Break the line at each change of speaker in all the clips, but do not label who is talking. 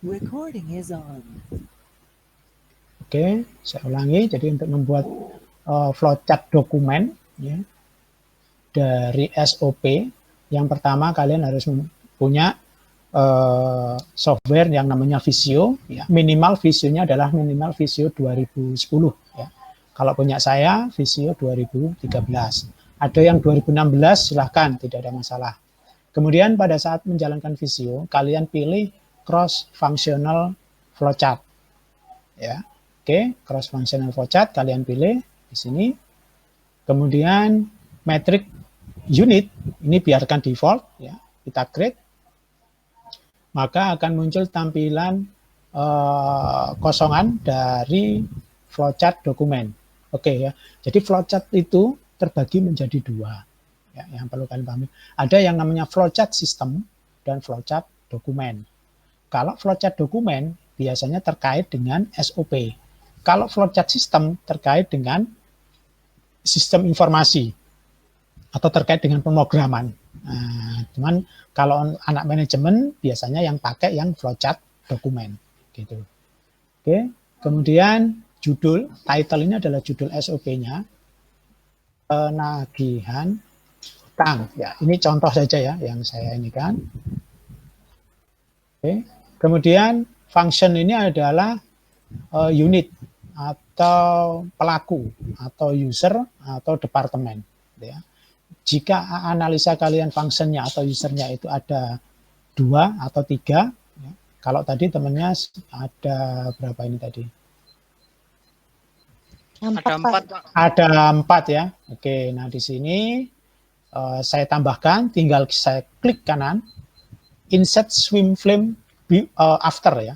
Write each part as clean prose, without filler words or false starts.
Recording is on.
Oke, saya ulangi. Jadi untuk membuat flowchart dokumen ya, dari SOP, yang pertama kalian harus punya software yang namanya Visio. Ya. Minimal Visionya adalah minimal Visio 2010. Ya. Kalau punya saya, Visio 2013. Ada yang 2016, silahkan, tidak ada masalah. Kemudian pada saat menjalankan Visio, kalian pilih cross functional flowchart. Ya. Oke, cross functional flowchart kalian pilih di sini. Kemudian metric unit ini biarkan default ya, kita create. Maka akan muncul tampilan kosongan dari flowchart dokumen. Oke ya. Jadi flowchart itu terbagi menjadi dua. Ya, yang perlu kalian pahami. Ada yang namanya flowchart system dan flowchart dokumen. Kalau flowchart dokumen biasanya terkait dengan SOP. Kalau flowchart system terkait dengan sistem informasi atau terkait dengan pemrograman. Nah, cuman kalau anak manajemen biasanya yang pakai yang flowchart dokumen gitu. Oke, kemudian judul, title ini adalah judul SOP-nya, penagihan utang. Ya, ini contoh saja ya yang saya ini kan. Oke, kemudian function ini adalah unit atau pelaku atau user atau departemen. Ya. Jika analisa kalian functionnya atau usernya itu ada 2 atau 3, ya. Kalau tadi temennya ada berapa ini tadi? Ada 4 ya. Oke, nah di sini saya tambahkan, tinggal saya klik kanan, insert swim frame after ya.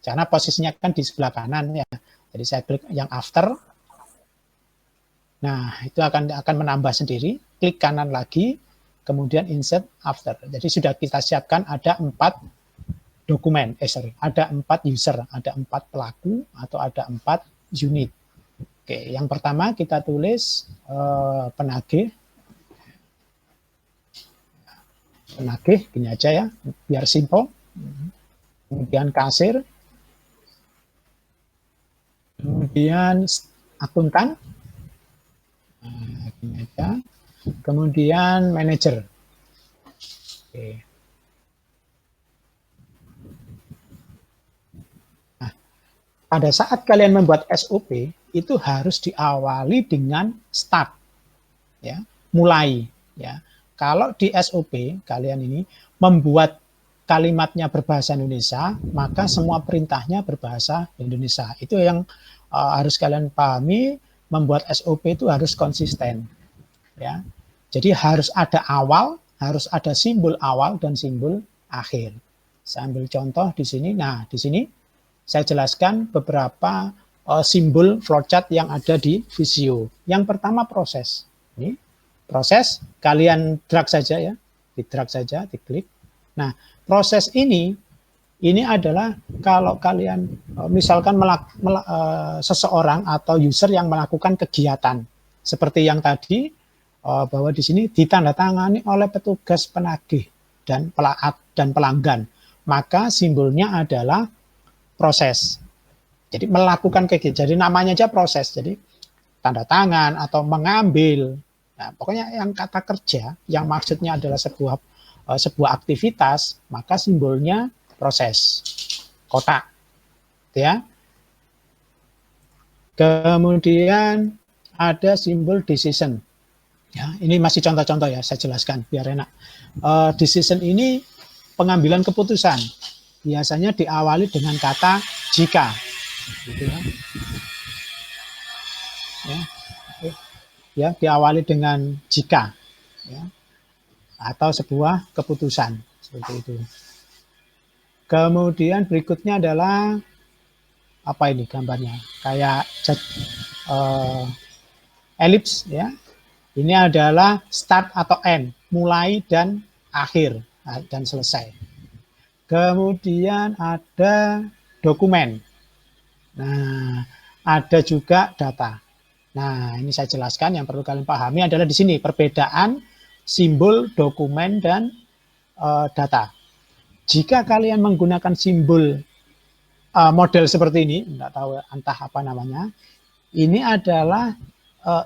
Karena posisinya kan di sebelah kanan ya. Jadi saya klik yang after. Nah, itu akan menambah sendiri. Klik kanan lagi, kemudian insert after. Jadi sudah kita siapkan ada 4 dokumen, ada 4 user, ada 4 pelaku, atau ada 4 unit. Oke, yang pertama kita tulis penagih. Penagih, gini aja ya, biar simple. Kemudian kasir. Kemudian akuntan. Nah, gini aja. Kemudian manajer. Oke. Nah, pada saat kalian membuat SOP itu harus diawali dengan start, ya, mulai. Ya, kalau di SOP kalian ini membuat kalimatnya berbahasa Indonesia, maka semua perintahnya berbahasa Indonesia. Itu yang harus kalian pahami. Membuat SOP itu harus konsisten. Ya, jadi harus ada awal, harus ada simbol awal dan simbol akhir. Saya ambil contoh di sini. Nah, di sini saya jelaskan beberapa simbol flowchart yang ada di Visio. Yang pertama proses. Ini proses, kalian drag saja ya, di-drag saja, diklik. Nah, proses ini adalah kalau kalian misalkan seseorang atau user yang melakukan kegiatan seperti yang tadi, bahwa di sini ditandatangani oleh petugas penagih dan pelanggan, maka simbolnya adalah proses. Jadi melakukan kegiatan, jadi namanya aja proses. Jadi tanda tangan atau mengambil, nah, pokoknya yang kata kerja yang maksudnya adalah sebuah aktivitas, maka simbolnya proses, kotak, ya. Kemudian ada simbol decision. Ya, ini masih contoh-contoh ya, saya jelaskan biar enak. Decision ini pengambilan keputusan. Biasanya diawali dengan kata jika. Gitu ya. Ya, diawali dengan jika. Ya. Atau sebuah keputusan. Seperti itu. Kemudian berikutnya adalah apa ini gambarnya? Kayak elips ya. Ini adalah start atau end, mulai dan akhir dan selesai. Kemudian ada dokumen. Nah, ada juga data. Nah, ini saya jelaskan yang perlu kalian pahami adalah di sini perbedaan simbol dokumen dan data. Jika kalian menggunakan simbol model seperti ini, enggak tahu entah apa namanya, ini adalah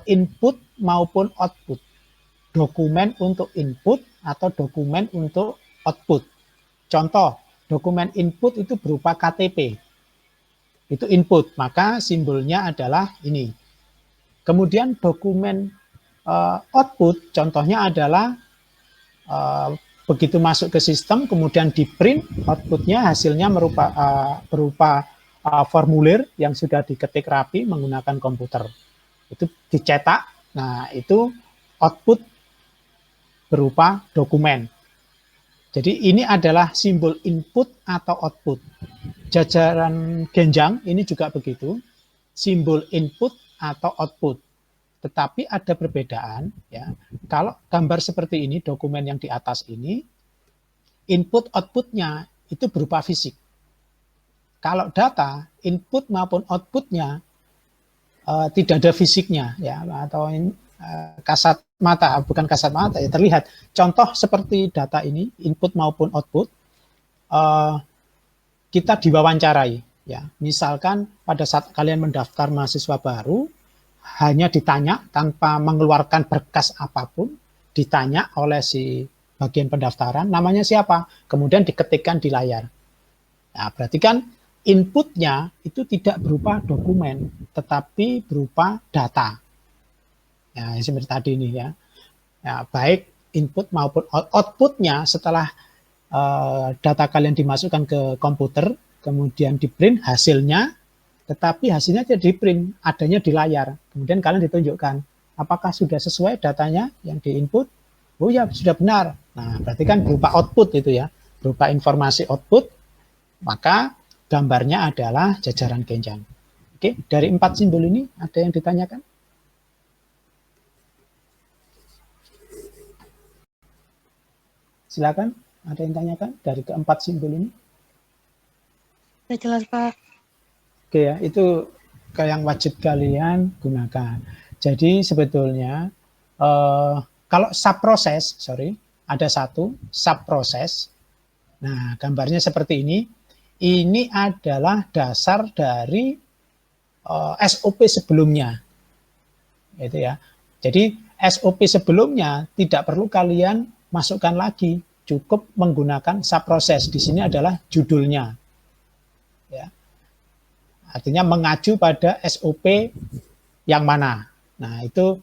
input maupun output. Dokumen untuk input atau dokumen untuk output. Contoh, dokumen input itu berupa KTP. Itu input, maka simbolnya adalah ini. Kemudian dokumen output, contohnya adalah begitu masuk ke sistem, kemudian di print, outputnya hasilnya berupa formulir yang sudah diketik rapi menggunakan komputer. Itu dicetak, nah itu output berupa dokumen. Jadi ini adalah simbol input atau output. Jajaran genjang ini juga begitu, simbol input atau output. Tetapi ada perbedaan, ya. Kalau gambar seperti ini, dokumen yang di atas ini, input outputnya itu berupa fisik. Kalau data, input maupun outputnya tidak ada fisiknya, ya, atau kasat mata, bukan kasat mata, ya terlihat. Contoh seperti data ini, input maupun output, kita diwawancarai, ya. Misalkan pada saat kalian mendaftar mahasiswa baru, hanya ditanya tanpa mengeluarkan berkas apapun, ditanya oleh si bagian pendaftaran, namanya siapa, kemudian diketikkan di layar. Nah, berarti kan inputnya itu tidak berupa dokumen, tetapi berupa data. Ya, seperti tadi ini ya. Ya, baik input maupun outputnya setelah data kalian dimasukkan ke komputer, kemudian di print hasilnya, tetapi hasilnya tidak di print, adanya di layar. Kemudian kalian ditunjukkan, apakah sudah sesuai datanya yang di input? Oh ya, sudah benar. Nah, berarti kan berupa output itu ya, berupa informasi output, maka gambarnya adalah jajaran genjang. Oke, dari 4 simbol ini ada yang ditanyakan? Silakan, ada yang tanyakan dari keempat simbol ini?
Sudah jelas, Pak.
Oke ya, itu yang wajib kalian gunakan. Jadi sebetulnya kalau subproses, ada satu subproses. Nah, gambarnya seperti ini. Ini adalah dasar dari SOP sebelumnya. Itu ya. Jadi SOP sebelumnya tidak perlu kalian masukkan lagi, cukup menggunakan subproses. Di sini adalah judulnya. Ya. Artinya mengacu pada SOP yang mana. Nah, itu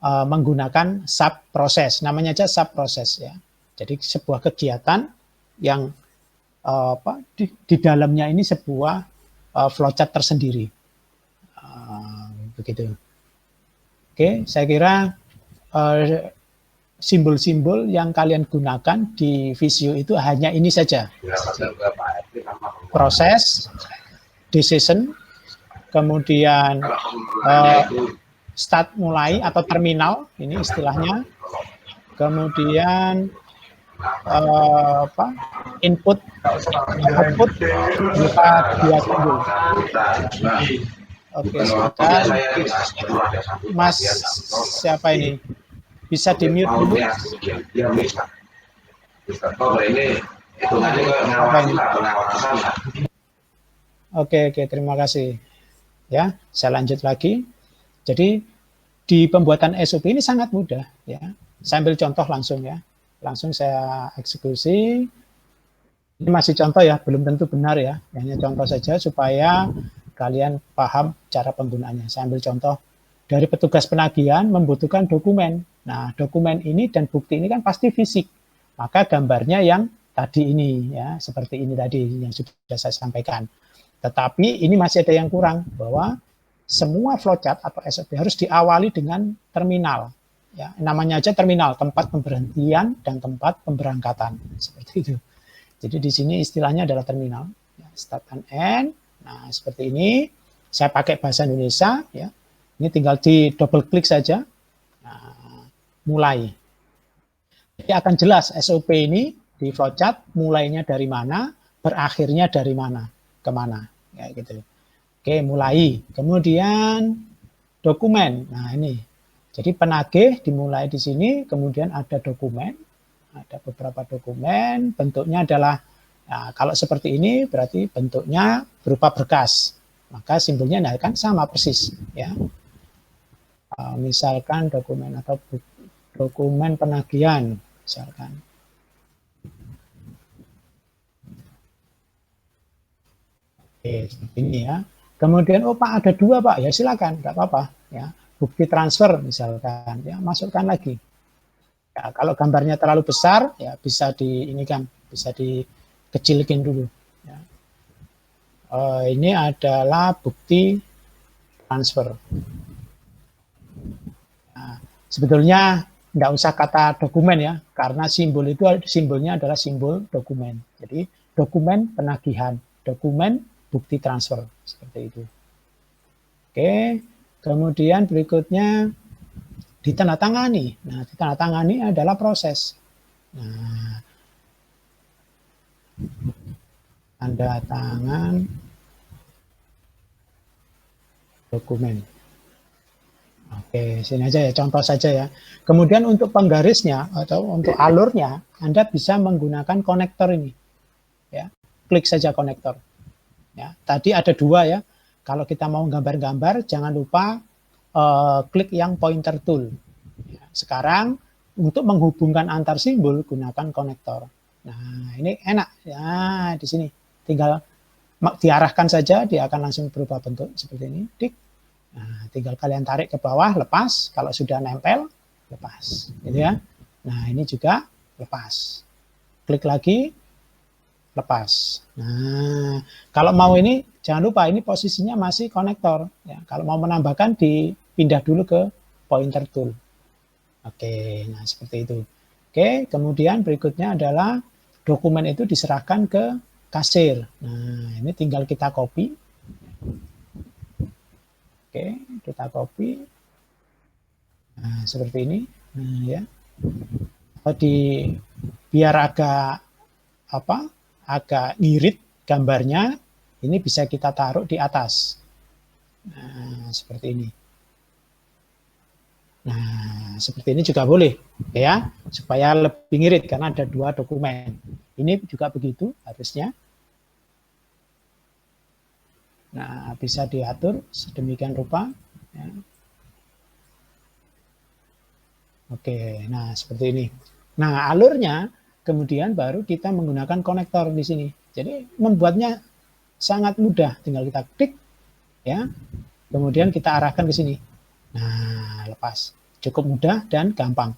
menggunakan subproses. Namanya aja subproses ya. Jadi sebuah kegiatan yang di dalamnya ini sebuah flowchart tersendiri. Begitu. Oke, saya kira simbol-simbol yang kalian gunakan di Visio itu hanya ini saja. Proses, decision, kemudian start mulai atau terminal, ini istilahnya, kemudian input, output berupa 2 simbol. Oke, sebentar. Mas, siapa ini? Bisa di-mute dulu? Oke, terima kasih. Ya, saya lanjut lagi. Jadi di pembuatan SOP ini sangat mudah ya. Saya ambil contoh langsung ya. Langsung saya eksekusi. Ini masih contoh ya, belum tentu benar ya. Hanya contoh saja supaya kalian paham cara penggunaannya. Saya ambil contoh dari petugas penagihan membutuhkan dokumen. Nah, dokumen ini dan bukti ini kan pasti fisik. Maka gambarnya yang tadi ini ya, seperti ini tadi yang sudah saya sampaikan. Tetapi ini masih ada yang kurang, bahwa semua flowchart atau SOP harus diawali dengan terminal. Ya, namanya aja terminal, tempat pemberhentian dan tempat pemberangkatan. Seperti itu. Jadi di sini istilahnya adalah terminal. Ya, start and end. Nah, seperti ini. Saya pakai bahasa Indonesia. Ya. Ini tinggal di double klik saja. Nah, mulai. Jadi akan jelas SOP ini di flowchart mulainya dari mana, berakhirnya dari mana, kemana. Ya, gitu. Oke, mulai. Kemudian dokumen. Nah, ini. Jadi penagih dimulai di sini, kemudian ada dokumen. Ada beberapa dokumen, bentuknya adalah Nah, kalau seperti ini berarti bentuknya berupa berkas. Maka simbolnya akan sama persis, ya. Misalkan dokumen atau dokumen penagihan, misalkan. Oke, seperti ini ya. Kemudian, oh Pak ada 2 Pak, ya silakan, nggak apa-apa. Ya, bukti transfer misalkan, ya masukkan lagi. Ya, kalau gambarnya terlalu besar, ya bisa bisa dikecilkan dulu. Ya. Ini adalah bukti transfer. Nah, sebetulnya tidak usah kata dokumen ya, karena simbolnya adalah simbol dokumen. Jadi dokumen penagihan, dokumen bukti transfer seperti itu. Oke, kemudian berikutnya ditandatangani. Nah, ditandatangani adalah proses. Nah, tanda tangan dokumen. Oke, sini aja ya, contoh saja ya. Kemudian untuk penggarisnya atau untuk alurnya, Anda bisa menggunakan konektor ini. Ya, klik saja konektor. Ya, tadi ada 2 ya. Kalau kita mau gambar-gambar, jangan lupa klik yang pointer tool. Ya, sekarang untuk menghubungkan antar simbol gunakan konektor. Nah, ini enak ya, di sini tinggal diarahkan saja, dia akan langsung berubah bentuk seperti ini. Dik. Nah, tinggal kalian tarik ke bawah, lepas. Kalau sudah nempel, lepas. Gitu ya. Nah, ini juga lepas. Klik lagi, lepas. Nah, kalau mau ini, jangan lupa ini posisinya masih konektor. Ya, kalau mau menambahkan, dipindah dulu ke pointer tool. Oke, nah seperti itu. Oke, kemudian berikutnya adalah dokumen itu diserahkan ke kasir. Nah, ini tinggal kita copy. Oke, kita copy. Nah, seperti ini. Nah, ya. Biar agak ngirit gambarnya, ini bisa kita taruh di atas. Nah, seperti ini. Nah, seperti ini juga boleh, ya, supaya lebih ngirit karena ada 2 dokumen. Ini juga begitu harusnya. Nah, bisa diatur sedemikian rupa. Ya. Oke, nah seperti ini. Nah, alurnya kemudian baru kita menggunakan konektor di sini. Jadi membuatnya sangat mudah, tinggal kita klik, ya. Kemudian kita arahkan ke sini. Nah, lepas. Cukup mudah dan gampang.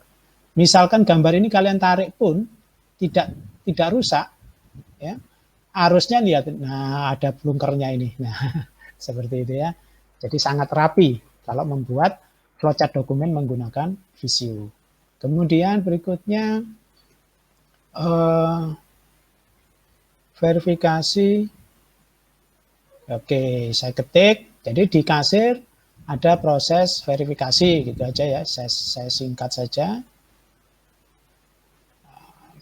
Misalkan gambar ini kalian tarik pun tidak rusak, ya. Arusnya lihat, nah ada blunkernya ini. Nah, seperti itu ya. Jadi sangat rapi kalau membuat flowchart dokumen menggunakan Visio. Kemudian berikutnya verifikasi. Oke, saya ketik. Jadi di kasir ada proses verifikasi, gitu aja ya. Saya singkat saja.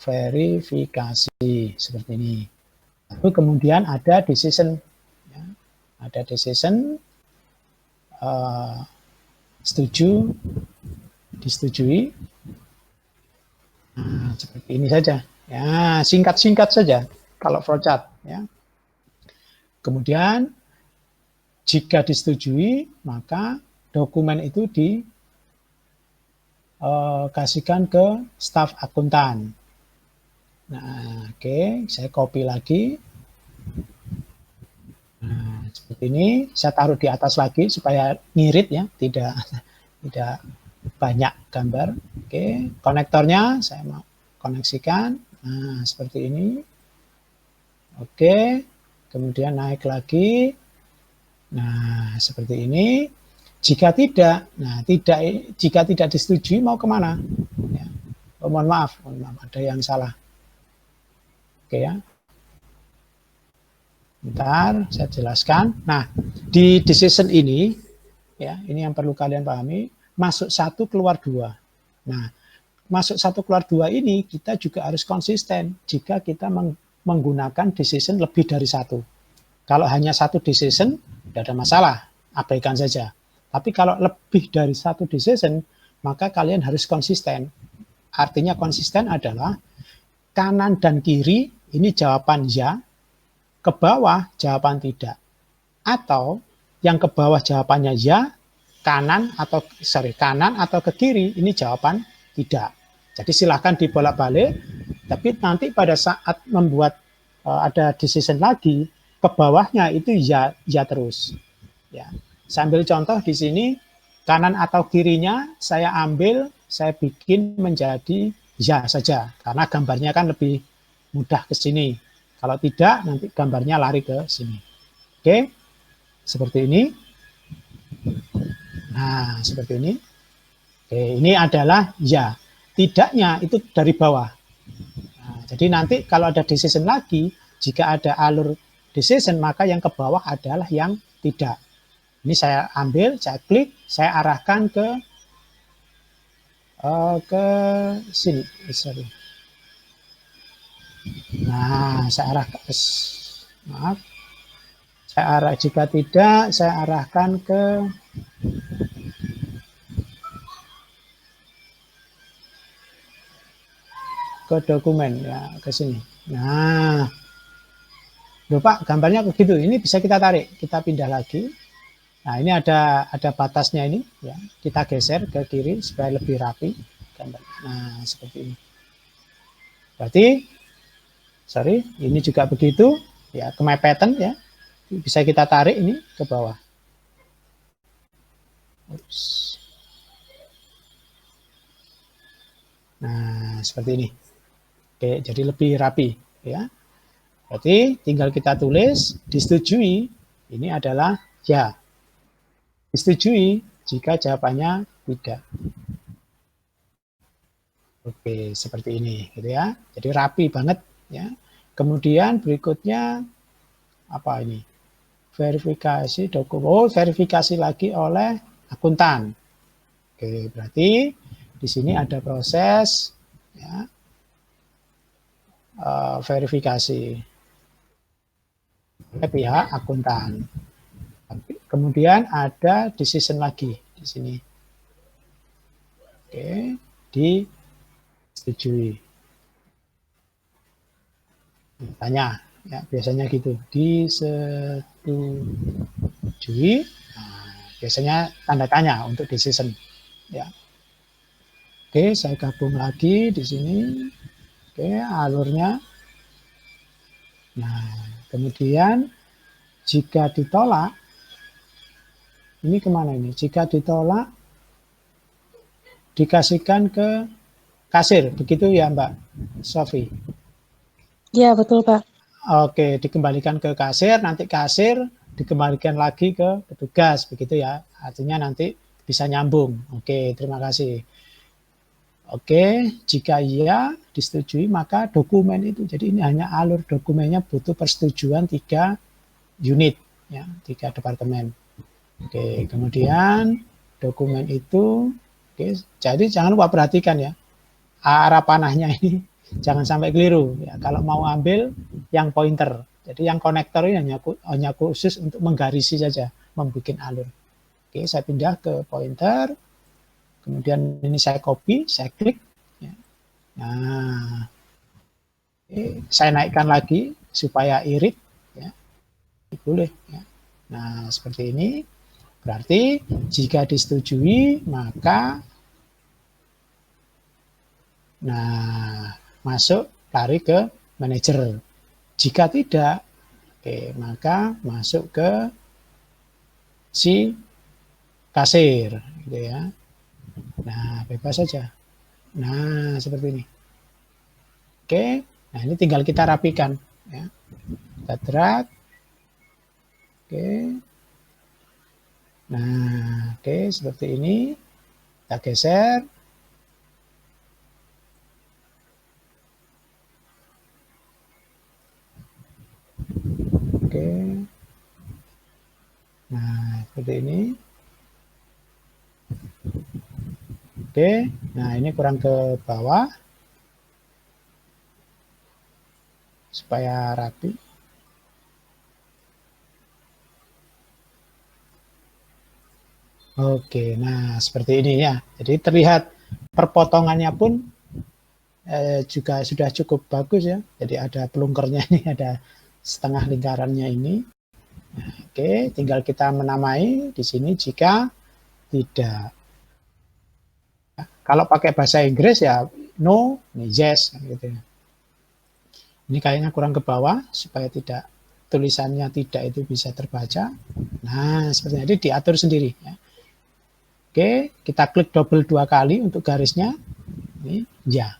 Verifikasi seperti ini. Lalu kemudian ada decision, ya. Ada decision, setuju, disetujui. Nah, seperti ini saja. Ya, singkat-singkat saja kalau flowchart. Ya. Kemudian jika disetujui, maka dokumen itu dikasihkan ke staf akuntan. Nah, oke, saya copy lagi. Nah, seperti ini, saya taruh di atas lagi supaya ngirit ya, tidak banyak gambar. Oke, konektornya saya mau koneksikan. Nah, seperti ini. Oke, kemudian naik lagi. Nah, seperti ini. Jika tidak disetujui mau kemana? Ya. Oh, mohon maaf, ada yang salah. Oke ya. Bentar, saya jelaskan. Nah, di decision ini, ya, ini yang perlu kalian pahami, masuk 1 keluar 2. Nah, masuk 1 keluar 2 ini kita juga harus konsisten jika kita menggunakan decision lebih dari 1. Kalau hanya 1 decision, tidak ada masalah, abaikan saja. Tapi kalau lebih dari 1 decision, maka kalian harus konsisten. Artinya konsisten adalah kanan dan kiri ini jawaban ya, ke bawah jawaban tidak. Atau yang ke bawah jawabannya ya, kanan atau ke kiri ini jawaban tidak. Jadi silahkan dibolak-balik, tapi nanti pada saat membuat ada decision lagi, ke bawahnya itu ya terus. Ya. Saya ambil contoh di sini, kanan atau kirinya saya bikin menjadi ya saja, karena gambarnya kan lebih mudah ke sini. Kalau tidak, nanti gambarnya lari ke sini. Oke, seperti ini. Nah, seperti ini. Oke, ini adalah ya. Tidaknya itu dari bawah. Nah, jadi nanti kalau ada decision lagi, jika ada alur decision, maka yang ke bawah adalah yang tidak. Ini saya ambil, saya klik, saya arahkan ke sini. Sorry. Nah, saya arahkan. Maaf. Jika tidak, saya arahkan ke dokumen ya, ke sini. Nah, loh Pak, gambarnya begitu. Ini bisa kita tarik, kita pindah lagi. Nah, ini ada batasnya ini ya. Kita geser ke kiri supaya lebih rapi gambar. Nah, seperti ini. Berarti ini juga begitu ya, ke my pattern ya. Bisa kita tarik ini ke bawah. Ups. Nah, seperti ini. Oke, jadi lebih rapi ya. Berarti tinggal kita tulis disetujui, ini adalah ya. Disetujui jika jawabannya tidak. Oke, seperti ini gitu ya. Jadi rapi banget ya. Kemudian berikutnya apa ini? Verifikasi dokumen. Verifikasi lagi oleh akuntan. Oke, berarti di sini ada proses ya, verifikasi oleh pihak akuntan. Kemudian ada decision lagi di sini. Oke, disetujui. Tanya. Ya, biasanya gitu, disetujui. Nah, biasanya tanda tanya untuk decision. Ya. Oke, saya gabung lagi di sini. Oke, alurnya. Nah, kemudian jika ditolak, ini kemana ini? Jika ditolak, dikasihkan ke kasir, begitu ya Mbak Sofi?
Ya, betul Pak.
Oke, dikembalikan ke kasir, nanti kasir dikembalikan lagi ke petugas, begitu ya. Artinya nanti bisa nyambung. Oke, terima kasih. Oke, jika iya disetujui, maka dokumen itu, jadi ini hanya alur dokumennya butuh persetujuan 3 unit, ya, 3 departemen. Oke, kemudian dokumen itu, oke, jadi jangan lupa perhatikan ya, arah panahnya ini jangan sampai keliru ya. Kalau mau ambil yang pointer, jadi yang konektor ini hanya khusus untuk menggarisi saja, membuat alur. Oke, saya pindah ke pointer, kemudian ini saya copy, saya klik. Ya. Nah, saya naikkan lagi supaya irit, ya. Boleh. Ya. Nah, seperti ini. Berarti jika disetujui, maka masuk lari ke manajer. Jika tidak, maka masuk ke si kasir, gitu ya. Nah, bebas saja. Nah, seperti ini. Oke, nah ini tinggal kita rapikan. Ya. Kita drag. Oke. Nah, oke, seperti ini. Kita geser. Oke. Nah, seperti ini. Oke, nah ini kurang ke bawah. Supaya rapi. Oke, nah seperti ini ya. Jadi terlihat perpotongannya pun juga sudah cukup bagus ya. Jadi ada pelungkernya ini, ada setengah lingkarannya ini. Nah, oke, tinggal kita menamai di sini jika tidak. Kalau pakai bahasa Inggris ya no, yes gitu ya. Ini kayaknya kurang ke bawah supaya tidak tulisannya tidak itu bisa terbaca. Nah, seperti ini diatur sendiri ya. Oke, kita klik double 2 kali untuk garisnya. Ini ya.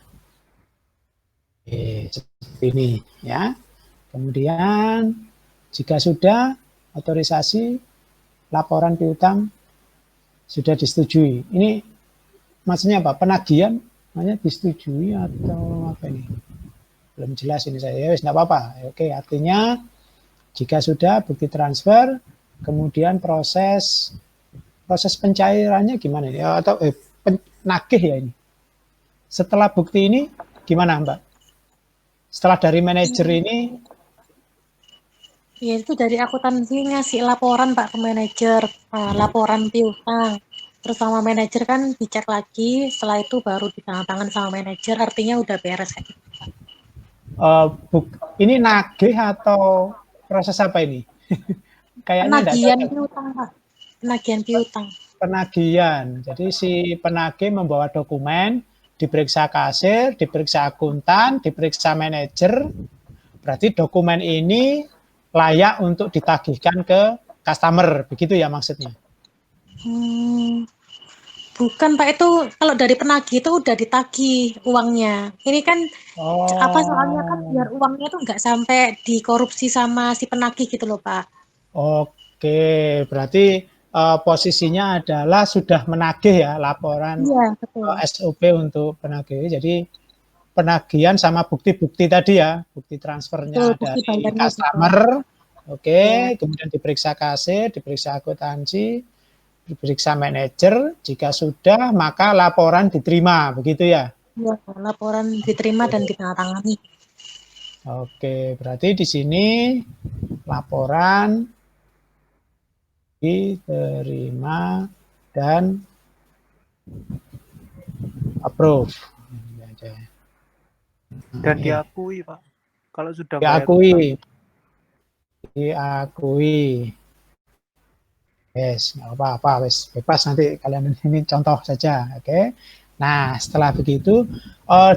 Oke, seperti ini ya. Kemudian jika sudah otorisasi laporan piutang sudah disetujui. Ini maksudnya apa? Penagihan hanya disetujui atau apa ini? Belum jelas ini saya. Ya, tidak apa-apa. Oke, artinya jika sudah bukti transfer, kemudian proses pencairannya gimana ya? Atau penagih ya ini. Setelah bukti ini gimana, Mbak? Setelah dari manajer ini?
Ya itu dari akuntansi ngasih laporan Pak ke manajer, laporan piutang. Terus sama manajer kan dicek lagi, setelah itu baru ditandatangan sama manajer, artinya udah beres kayak gitu.
Ini nagih atau proses apa ini? Kayaknya
penagihan piutang Pak. Penagihan piutang.
Penagihan. Jadi si penagih membawa dokumen, diperiksa kasir, diperiksa akuntan, diperiksa manajer. Berarti dokumen ini layak untuk ditagihkan ke customer, begitu ya maksudnya?
Bukan Pak, itu kalau dari penagih itu udah ditagih uangnya. Ini kan apa soalnya kan biar uangnya tuh nggak sampai dikorupsi sama si penagih gitu loh Pak.
Oke, berarti posisinya adalah sudah menagih ya laporan
Iya, betul.
SOP untuk penagih. Jadi penagihan sama bukti-bukti tadi ya, bukti transfernya
Betul, bukti
dari
bayarnya
customer.
gitu.
Oke, kemudian diperiksa kasir, diperiksa akuntansi, diperiksa manajer. Jika sudah, maka laporan diterima, begitu ya?
Ya, laporan diterima dan ditandatangani.
Oke, berarti di sini laporan diterima dan approve.
Dan diakui, Pak. Kalau sudah
diakui. Yes, nggak apa-apa, wes bebas nanti kalian ini contoh saja, oke? Nah, setelah begitu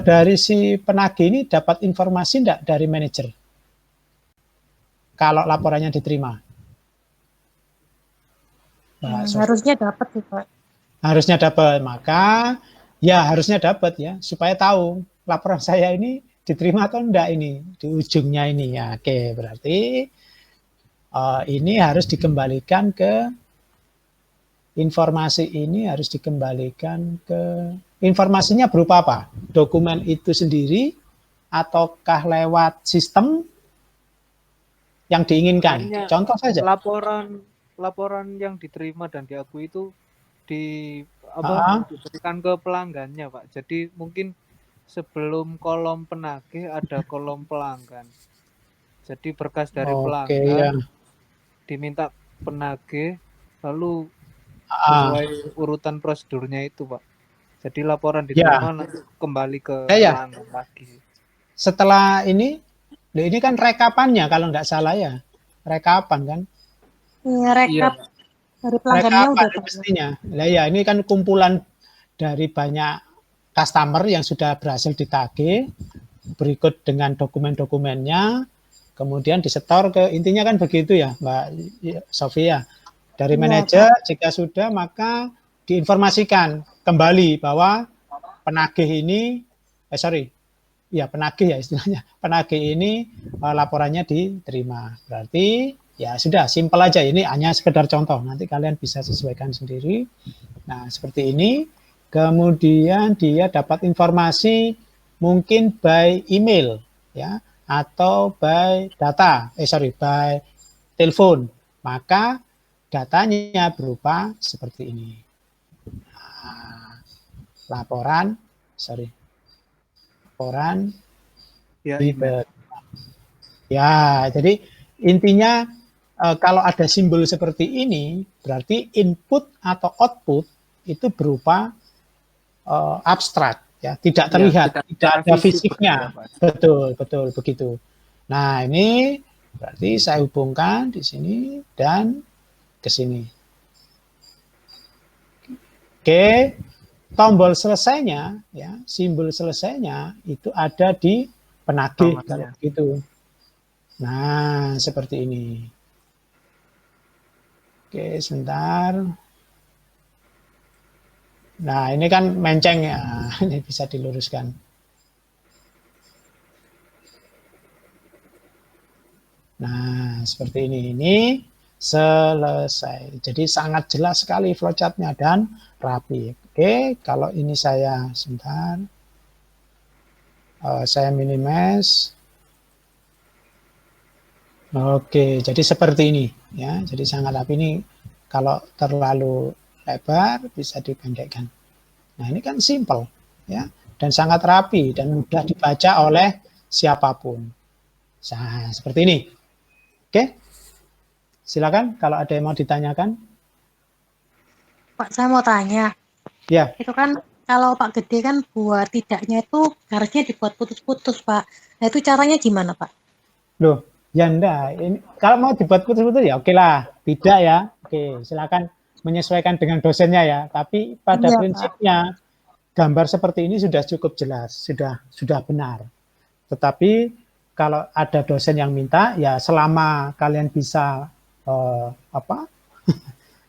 dari si penagih ini dapat informasi enggak dari manajer? Kalau laporannya diterima?
Harusnya dapat sih Pak.
Harusnya dapat, maka ya harusnya dapat ya, supaya tahu laporan saya ini diterima atau enggak ini di ujungnya ini ya. Oke, berarti ini harus dikembalikan ke informasi ini harus dikembalikan ke informasinya berupa apa? Dokumen itu sendiri ataukah lewat sistem yang diinginkan?
Hanya
contoh saja.
Laporan yang diterima dan diakui itu diberikan ke pelanggannya, Pak. Jadi mungkin sebelum kolom penagih ada kolom pelanggan. Jadi berkas dari pelanggan diminta penagih, lalu sesuai urutan prosedurnya itu, Pak. Jadi laporan diterima nanti kembali ke pelanggan lagi.
Setelah ini kan rekapannya kalau nggak salah ya, rekapan kan?
Iya, rekap dari pelanggannya udah
pastinya. Lah ya, ini kan kumpulan dari banyak customer yang sudah berhasil ditagih, berikut dengan dokumen-dokumennya, kemudian disetor ke intinya kan begitu ya, Mbak Sofia. Dari manajer, jika sudah maka diinformasikan kembali bahwa penagih ini, penagih ya istilahnya, penagih ini laporannya diterima. Berarti ya sudah, simpel aja. Ini hanya sekedar contoh. Nanti kalian bisa sesuaikan sendiri. Nah, seperti ini. Kemudian dia dapat informasi mungkin by email ya atau by by telepon. Maka datanya berupa seperti ini. Nah, laporan ya, jadi intinya kalau ada simbol seperti ini, berarti input atau output itu berupa abstrak. ya, tidak terlihat,
Ya,
tidak ada fisiknya.
ya, Pak.
Betul begitu. Nah, ini berarti saya hubungkan di sini dan ke sini. Oke, tombol selesainya, ya, simbol selesainya itu ada di penagih kalau begitu. Nah, seperti ini. Oke, sebentar. Nah, ini kan menceng ya, ini bisa diluruskan. Nah, seperti ini. Ini selesai. Jadi sangat jelas sekali flowchartnya dan rapi. Oke, kalau ini saya sebentar. Saya minimize. Oke, jadi seperti ini ya. Jadi sangat rapi. Ini kalau terlalu lebar bisa dipendekkan. Nah, ini kan simple ya dan sangat rapi dan mudah dibaca oleh siapapun. Nah, seperti ini. Oke. Silakan kalau ada yang mau ditanyakan.
Pak, saya mau tanya.
Ya.
Itu kan kalau Pak Gede kan buat tidaknya itu garisnya dibuat putus-putus, Pak. Nah, itu caranya gimana, Pak?
Loh, ya enggak. Ini, kalau mau dibuat putus-putus ya oke lah. Tidak ya. Oke, silakan menyesuaikan dengan dosennya ya. Tapi pada prinsipnya gambar seperti ini sudah cukup jelas, sudah benar. Tetapi kalau ada dosen yang minta, ya selama kalian bisa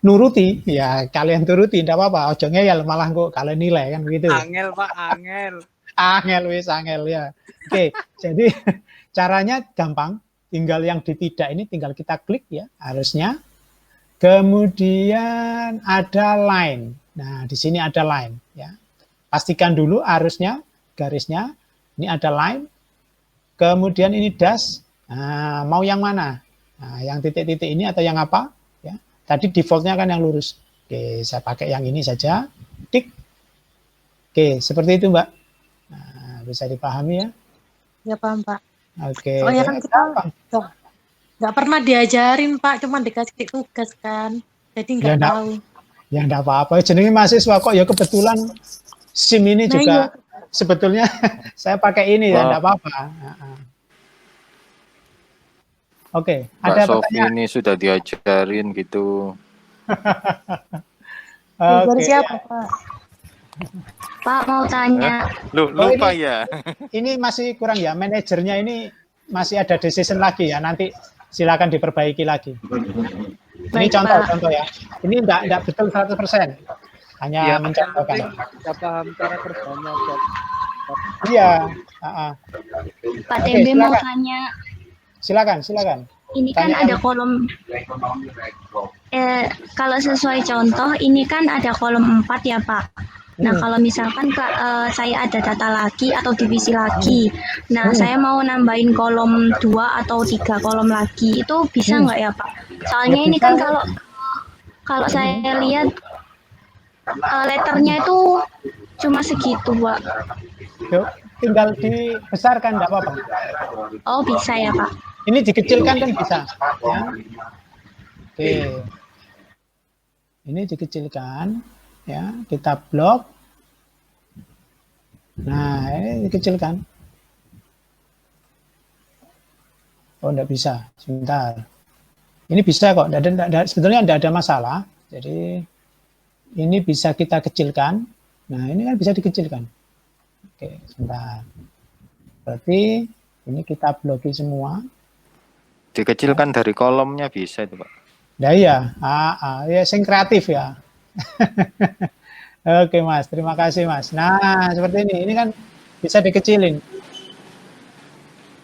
nuruti, ya kalian turuti, tidak apa-apa. Ojo ngeyel malah kok kalian nilai kan begitu.
Angel Pak, angel.
Angel ya. Oke, jadi caranya gampang. Tinggal yang di tidak ini tinggal kita klik ya, harusnya. Kemudian ada line. Nah, di sini ada line ya. Pastikan dulu arusnya, garisnya. Ini ada line. Kemudian ini dash. Nah, mau yang mana? Nah, yang titik-titik ini atau yang apa? Ya. Tadi defaultnya kan yang lurus. Oke, saya pakai yang ini saja. Tik. Oke, seperti itu, Mbak. Nah, bisa dipahami ya?
Ya, paham, Pak.
Oke.
Soalnya kan kita nggak pernah diajarin, Pak. Cuma dikasih tugas kan. Jadi nggak tahu.
Ya, enggak apa-apa. Jenenge mahasiswa kok ya kebetulan SIM ini juga sebetulnya saya pakai ini ya, enggak apa-apa. Oke, ada pertanyaan?
Ini sudah diajarin gitu.
Dari siapa, Pak?
Pak mau tanya.
Lupa ya.
Ini masih kurang ya, manajernya ini masih ada decision lagi ya, nanti silakan diperbaiki lagi. Ini contoh-contoh ya. Ini enggak betul 100%. Hanya ya, mencontohkan.
Tidak paham cara kerjanya.
Iya.
Pak Tembe mau tanya.
Silakan.
Ini kan ada kolom. Kalau sesuai contoh, ini kan ada kolom 4 ya Pak. Nah kalau misalkan saya ada data lagi atau divisi lagi, nah saya mau nambahin kolom 2 atau 3 kolom lagi, itu bisa nggak ya Pak? Soalnya ini kan kalau saya lihat letternya itu cuma segitu Pak.
Yuk, tinggal dibesarkan nggak apa-apa.
Oh bisa ya Pak.
Ini dikecilkan kan bisa. Ya. Oke. Ini dikecilkan. Ya, kita blok. Nah, ini dikecilkan. Oh, enggak bisa. Sebentar. Ini bisa kok. Sebetulnya enggak ada masalah. Jadi, ini bisa kita kecilkan. Nah, ini kan bisa dikecilkan. Oke, sebentar. Berarti ini kita bloki semua.
Dikecilkan dari kolomnya bisa itu, Pak.
Nah, iya. Ya, sing kreatif ya. Oke Mas, terima kasih Mas. Nah seperti ini, kan bisa dikecilin.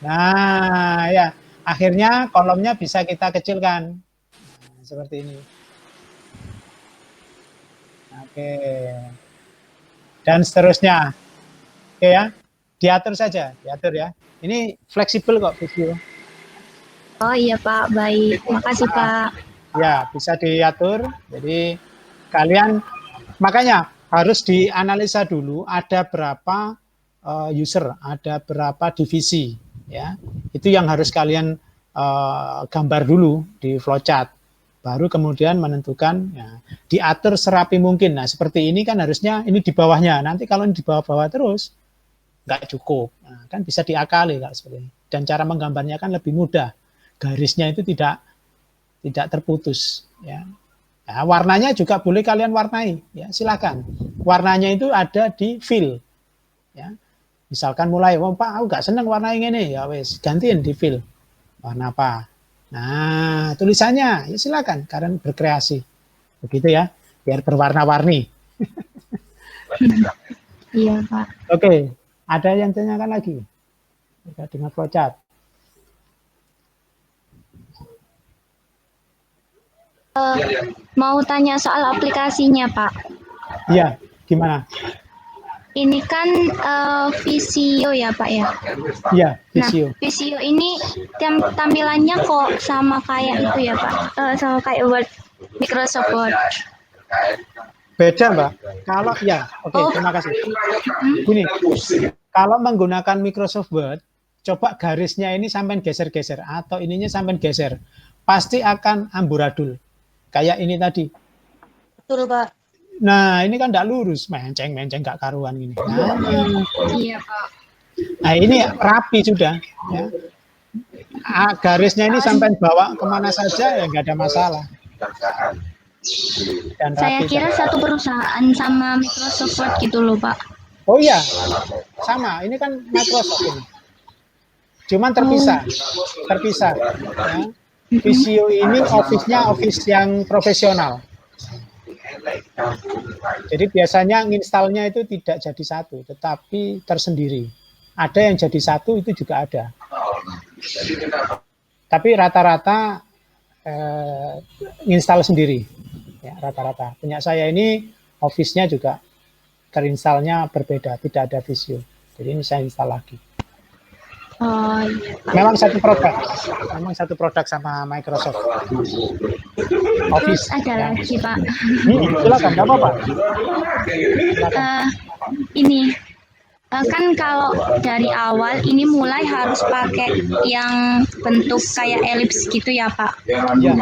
Nah ya, akhirnya kolomnya bisa kita kecilkan. Nah, seperti ini. Oke. Dan seterusnya. Oke ya, diatur saja, diatur ya. Ini fleksibel kok video.
Oh iya Pak, baik. Makasih Pak.
Ya, bisa diatur. Jadi kalian makanya harus dianalisa dulu ada berapa user, ada berapa divisi ya. Itu yang harus kalian gambar dulu di flowchart. baru kemudian menentukan, ya, diatur serapi mungkin. Nah, seperti ini kan harusnya ini di bawahnya. Nanti kalau ini di bawah-bawah terus, nggak cukup. Nah, kan bisa diakali kalau seperti ini. Dan cara menggambarnya kan lebih mudah. Garisnya itu tidak terputus. Ya. Nah, warnanya juga boleh kalian warnai. Ya, silakan. Warnanya itu ada di fill. Ya. Misalkan mulai, Pak, aku nggak seneng warna yang ini. Ya wes, gantiin di fill. Warna apa? Nah, tulisannya, ya silakan, kalian berkreasi. Begitu ya, biar berwarna-warni.
Iya, Pak.
Oke, ada yang tanyakan lagi? Kita dengan flowchart.
Mau tanya soal aplikasinya, Pak.
Iya, gimana?
Ini kan Visio ya, Pak ya?
Iya,
Nah,
Visio.
Visio ini tampilannya kok sama kayak itu ya, Pak? Sama kayak Word, Microsoft Word.
Beda, Mbak. Kalau ya, oke, terima kasih. Gini, kalau menggunakan Microsoft Word, coba garisnya ini sampai geser-geser atau ininya sampai geser, pasti akan amburadul. Kayak ini tadi.
Betul, Pak.
Nah, ini kan tidak lurus, menceng-menceng gak karuan ini.
Iya, Pak.
Nah, ini rapi sudah. Ya. Garisnya ini sampai bawa kemana saja ya nggak ada masalah. Dan
Saya
rapi
kira
saja.
satu perusahaan sama Microsoft Word gitu loh, Pak.
Oh iya, sama. Ini kan Microsoft ini. Cuman terpisah. Ya. Visio ini office-nya office yang profesional. Jadi biasanya nginstalnya itu tidak jadi satu, tetapi tersendiri. Ada yang jadi satu, itu juga ada. Tapi rata-rata nginstal sendiri. Ya, rata-rata. Punya saya ini office-nya juga terinstallnya berbeda, tidak ada Visio. Jadi ini saya install lagi.
Oh iya, Pak.
Memang satu produk sama Microsoft Office.
Terus ada lagi, Pak.
Silakan, nggak apa-apa.
Ini kan kalau dari awal ini mulai harus pakai yang bentuk kayak elips gitu ya, Pak.
Ya.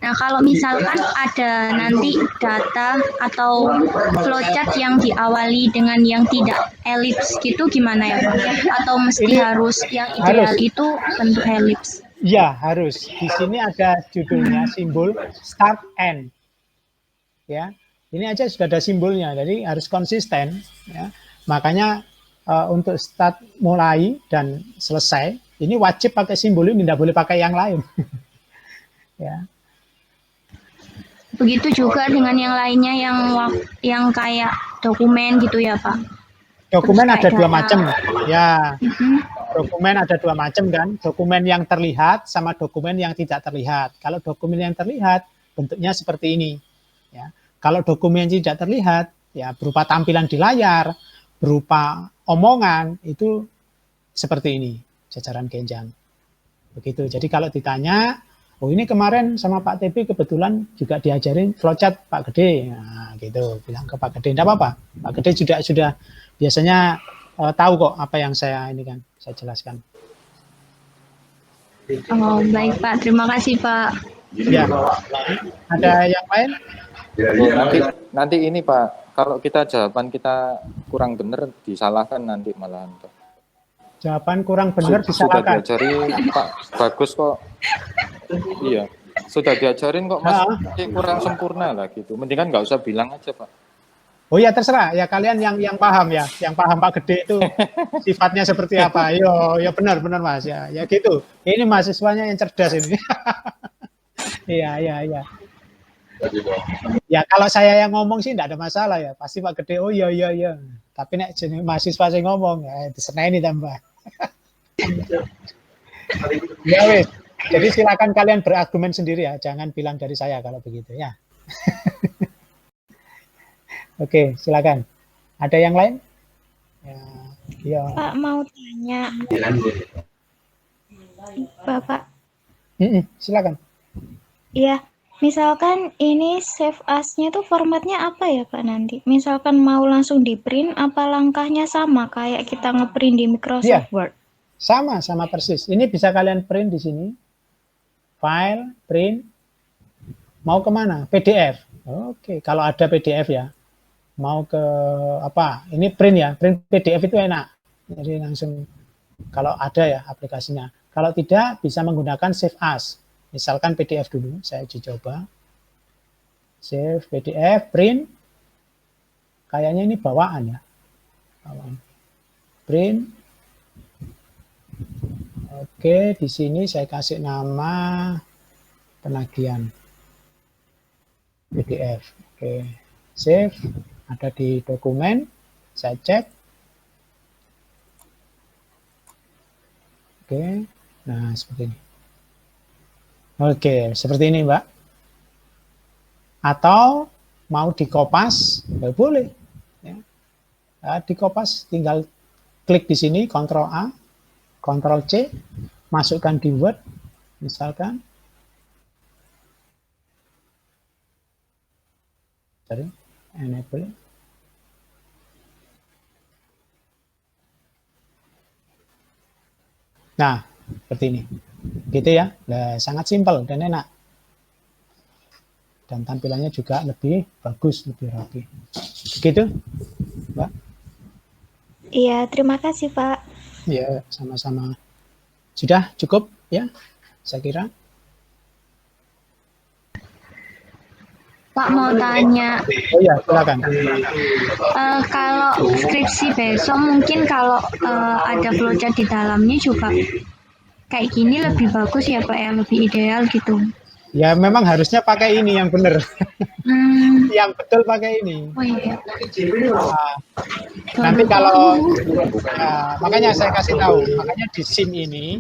Nah, kalau misalkan ada nanti data atau flowchart yang diawali dengan yang tidak elips gitu gimana ya, Pak? Atau mesti
Ini
harus yang ideal
harus.
itu bentuk elips?
Ya, harus. Di sini ada judulnya, simbol start end. Ya. Ini aja sudah ada simbolnya, jadi harus konsisten, ya. Makanya untuk start mulai dan selesai, ini wajib pakai simbol ini, tidak boleh pakai yang lain. Ya.
Begitu juga dengan yang lainnya yang kayak dokumen gitu ya, Pak.
Dokumen
Terus
ada
kayak
dua
data.
macam. Ya. Dokumen ada dua macam kan, dokumen yang terlihat sama dokumen yang tidak terlihat. Kalau dokumen yang terlihat bentuknya seperti ini. Ya. Kalau dokumen yang tidak terlihat, ya berupa tampilan di layar, berupa omongan, itu seperti ini, jajaran genjang. Begitu. Jadi kalau ditanya, oh ini kemarin sama Pak TP kebetulan juga diajarin flowchart Pak Gede, nah, gitu, bilang ke Pak Gede, tidak apa-apa, Pak Gede sudah biasanya tahu kok apa yang saya ini kan, saya jelaskan.
Oh baik Pak, terima kasih Pak.
Ya, ada yang lain?
Nanti ini Pak, kalau jawaban kita kurang benar disalahkan nanti malahan Pak.
Jawaban kurang benar
Sudah
disalahkan.
diajari Pak Bagus kok. Iya, sudah diajarin kok Mas, kurang sempurna lah gitu. Mendingan nggak usah bilang aja Pak.
Oh ya terserah ya kalian yang paham ya, yang paham Pak Gede itu sifatnya seperti apa. Ya benar Mas ya gitu. Ini mahasiswanya yang cerdas ini. Iya. Ya kalau saya yang ngomong sih tidak ada masalah ya, pasti Pak Gede oh iya. Tapi nek jenis mahasiswa saya ngomong ya diseneni tambah. Ya wes. Jadi silakan kalian berargumen sendiri ya, jangan bilang dari saya kalau begitu ya. Oke, silakan. Ada yang lain? Ya.
Pak mau tanya. Bapak.
Silakan.
Iya, misalkan ini save as-nya tuh formatnya apa ya Pak nanti? Misalkan mau langsung di print, apa langkahnya sama kayak kita ngeprint di Microsoft Word?
Sama persis. Ini bisa kalian print di sini. File, print, Mau kemana? PDF. Oke, kalau ada PDF ya. Mau ke apa? Ini print ya. Print PDF itu enak. Jadi langsung kalau ada ya aplikasinya. Kalau tidak bisa menggunakan Save As. Misalkan PDF dulu, saya uji coba. Save PDF, print. Kayaknya ini bawaan ya. Bawaan. Print. Oke, di sini saya kasih nama penagihan PDF. Oke, save. Ada di dokumen. Saya cek. Oke, nah seperti ini. Oke, seperti ini Mbak. Atau mau dikopas, ya boleh. Ya. Nah, dikopas, tinggal klik di sini, Ctrl A, Ctrl C, masukkan di Word, misalkan. Sorry, enable. Nah, seperti ini. Gitu ya. Nah, sangat simpel dan enak. Dan tampilannya juga lebih bagus, lebih rapi. Begitu, Mbak?
Iya, terima kasih, Pak.
Ya, sama-sama. Sudah cukup ya, saya kira.
Pak mau tanya.
Oh ya, silakan.
Kalau skripsi besok mungkin kalau ada flowchart di dalamnya juga kayak gini lebih bagus ya Pak ya, lebih ideal gitu.
Ya memang harusnya pakai ini yang benar. Yang betul pakai ini.
Oh iya.
Nanti kalau makanya saya kasih tahu, makanya di SIM ini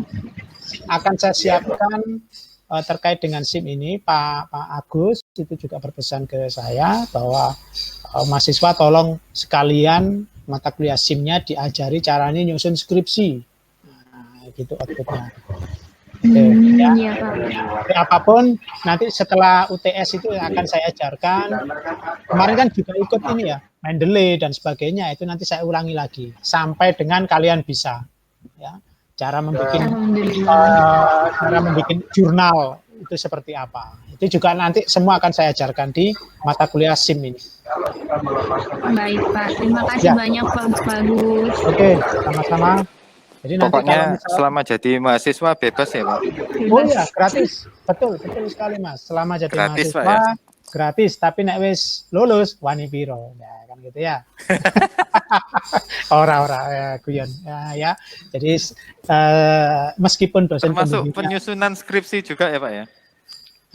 akan saya siapkan terkait dengan SIM ini, Pak Agus itu juga berpesan ke saya bahwa mahasiswa tolong sekalian mata kuliah SIM-nya diajari caranya nyusun skripsi. Nah, gitu outputnya. Ya.
Iya, Pak.
Apapun nanti setelah UTS itu akan saya ajarkan. Kemarin kan juga ikut ini ya, Mendeley dan sebagainya, itu nanti saya ulangi lagi sampai dengan kalian bisa. Ya, cara membuat jurnal itu seperti apa. Itu juga nanti semua akan saya ajarkan di mata kuliah SIM ini.
Baik Pak, terima kasih banyak Pak Bagus.
Oke, sama-sama. Jadi nanti
pokoknya selama jadi mahasiswa bebas ya Pak?
Oh ya, gratis. Betul sekali Mas. Selama jadi
gratis,
mahasiswa
Pak, ya?
Gratis, tapi nek wis lulus wani piro. Ya kan gitu ya. Ora ya guyon. Ya. Jadi meskipun dosen
termasuk penyusunan skripsi juga ya Pak ya?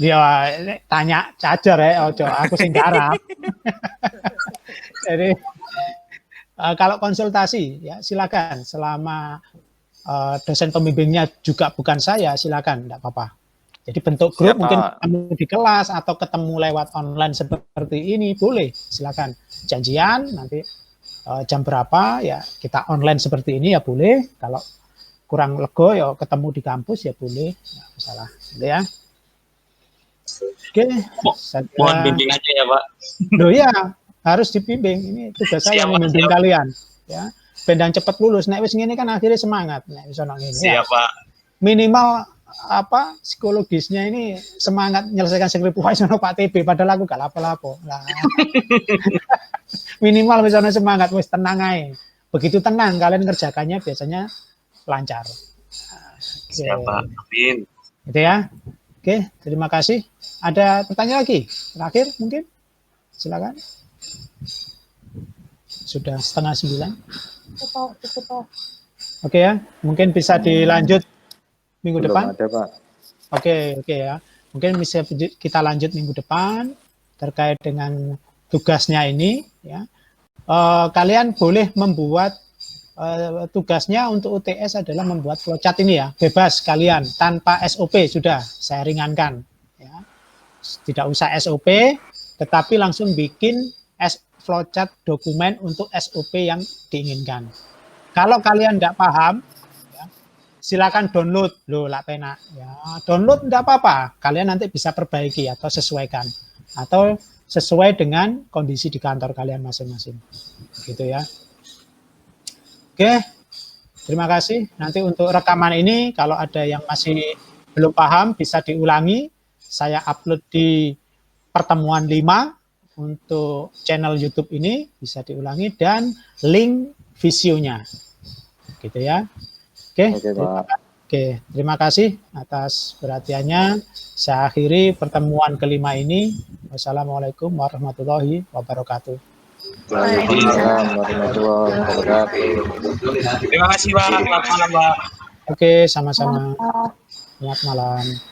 Ya tanya cajar ya, ojo aku sing garap. Jadi kalau konsultasi ya silakan, selama dosen pembimbingnya juga bukan saya, silakan, enggak apa-apa. Jadi bentuk grup mungkin ketemu di kelas atau ketemu lewat online seperti ini boleh, silakan. Janjian nanti jam berapa ya kita online seperti ini ya boleh. Kalau kurang lego ya ketemu di kampus ya boleh, enggak masalah. Ya. Oke,
mohon bimbing aja ya Pak.
Loh ya, harus dibimbing. Ini tugas saya membimbing kalian. Ya, bendang cepat lulus. Nek wis ngene kan akhirnya semangat. Nek wis ono ngene.
Siap, Pak.
Minimal apa psikologisnya ini semangat menyelesaikan skripsi wis ono Pak TB padahal aku gak lapo-lapo. Lah. Minimal wis ono semangat, wis tenang ae. Begitu tenang kalian kerjakannya biasanya lancar.
Siap, Pak. Amin.
Gitu ya. Oke, terima kasih. Ada pertanyaan lagi? Terakhir mungkin? Silakan. Sudah 8:30. Oke ya, mungkin bisa dilanjut minggu depan.
Belum ada Pak.
Oke ya. Mungkin bisa kita lanjut minggu depan terkait dengan tugasnya ini. Ya. Kalian boleh membuat tugasnya untuk UTS adalah membuat flowchart ini ya, bebas kalian tanpa SOP sudah saya ringankan. Ya. Tidak usah SOP, tetapi langsung bikin flowchart dokumen untuk SOP yang diinginkan. Kalau kalian tidak paham, ya, silakan download. Loh, lah penak. Ya, download tidak apa-apa. Kalian nanti bisa perbaiki atau sesuaikan. Atau sesuai dengan kondisi di kantor kalian masing-masing. Gitu ya. Oke, terima kasih. Nanti untuk rekaman ini, kalau ada yang masih belum paham, bisa diulangi. Saya upload di pertemuan 5 untuk channel YouTube ini bisa diulangi dan link videonya. Gitu ya. Oke, terima kasih atas perhatiannya. Saya akhiri pertemuan kelima ini. Wassalamualaikum warahmatullahi wabarakatuh.
Waalaikumsalam warahmatullahi wabarakatuh.
Terima kasih Pak. Selamat malam Pak.
Oke, sama-sama. Selamat malam.